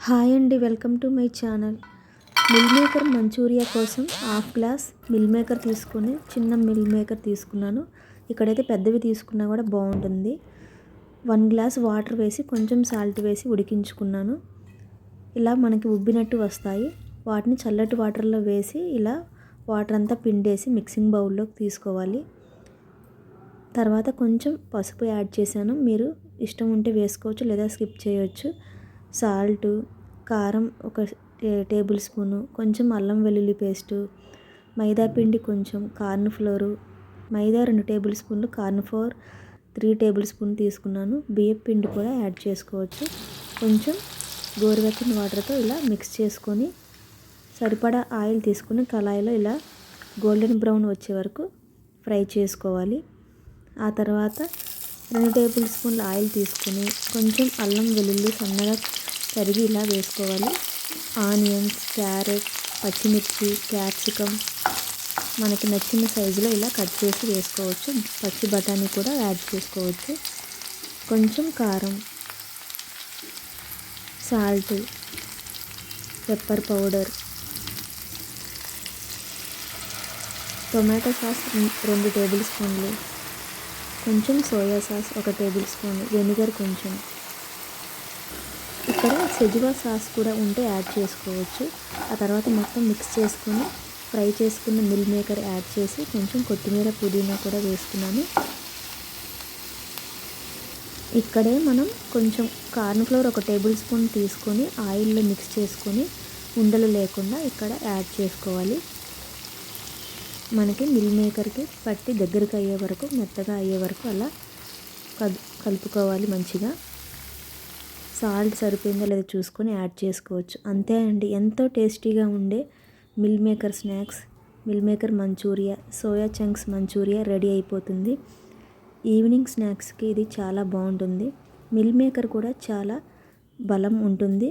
Hi అండి, welcome to my channel. Meal maker Manchuria కోసం half glass meal maker తీసుకొని చిన్న మిల్ మేకర్ తీసుకున్నాను. ఇక్కడైతే పెద్దవి తీసుకున్నా కూడా బాగుంటుంది. 1 గ్లాస్ వాటర్ వేసి కొంచెం సాల్ట్ వేసి ఉడికించుకున్నాను. ఇలా మనకి ఉబ్బినట్టు వస్తాయి. వాటిని చల్లటి వాటర్లో వేసి ఇలా వాటర్ అంతా పిండేసి మిక్సింగ్ బౌల్లోకి తీసుకోవాలి. తర్వాత కొంచెం పసుపు యాడ్ చేశాను. మీరు ఇష్టం ఉంటే వేసుకోవచ్చు లేదా స్కిప్ చేయవచ్చు. సాల్ట్, కారం 1 టేబుల్ స్పూను, కొంచెం అల్లం వెల్లుల్లి పేస్టు, మైదా పిండి కొంచెం, కార్న్ ఫ్లోరు, మైదా 2 టేబుల్ స్పూన్లు, కార్న్ ఫ్లోర్ 3 టేబుల్ స్పూన్ తీసుకున్నాను. బియ్యం పిండి కూడా యాడ్ చేసుకోవచ్చు. కొంచెం గోరువెచ్చని వాటర్తో ఇలా మిక్స్ చేసుకొని సరిపడా ఆయిల్ తీసుకుని కళాయిలో ఇలా గోల్డెన్ బ్రౌన్ వచ్చే వరకు ఫ్రై చేసుకోవాలి. ఆ తర్వాత 2 టేబుల్ స్పూన్ల ఆయిల్ తీసుకొని కొంచెం అల్లం వెల్లుల్లి సన్నగా తరిగి ఇలా వేసుకోవాలి. ఆనియన్స్, క్యారెట్, పచ్చిమిర్చి, క్యాప్సికమ్ మనకి నచ్చిన సైజులో ఇలా కట్ చేసి వేసుకోవచ్చు. పచ్చి బఠానీ కూడా యాడ్ చేసుకోవచ్చు. కొంచెం కారం, salt, pepper powder, tomato sauce 2 table స్పూన్లు, కొంచెం soya sauce 1 table spoon, vinegar కొంచెం. ఇక్కడ సెజ్వాన్ సాస్ కూడా ఉంటే యాడ్ చేసుకోవచ్చు. ఆ తర్వాత మొత్తం మిక్స్ చేసుకొని ఫ్రై చేసుకున్న మిల్ మేకర్ యాడ్ చేసి కొంచెం కొత్తిమీర, పుదీనా కూడా వేసుకున్నాను. ఇక్కడే మనం కొంచెం కార్న్ ఫ్లోర్ 1 టేబుల్ స్పూన్ తీసుకొని ఆయిల్లో మిక్స్ చేసుకొని ఉండలు లేకుండా ఇక్కడ యాడ్ చేసుకోవాలి. మనకి మిల్ మేకర్కి పట్టి దగ్గరికి అయ్యే వరకు, మెత్తగా అయ్యే వరకు అలా కలుపుకోవాలి మంచిగా. సాల్ట్ సరిపోయిందో లేదో చూసుకొని యాడ్ చేసుకోవచ్చు. అంతే అండి, ఎంతో టేస్టీగా ఉండే meal maker snacks, meal maker Manchuria, soya chunks Manchuria ready అయిపోతుంది. ఈవినింగ్ స్నాక్స్కి ఇది చాలా బాగుంటుంది. మిల్ మేకర్ కూడా చాలా బలం ఉంటుంది.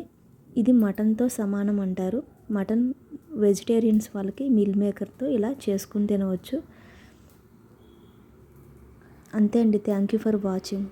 ఇది మటన్తో సమానం అంటారు. మటన్ వెజిటేరియన్స్ వాళ్ళకి మిల్ మేకర్తో ఇలా చేసుకుని తినవచ్చు. అంతే అండి, థ్యాంక్ యూ ఫర్ వాచింగ్.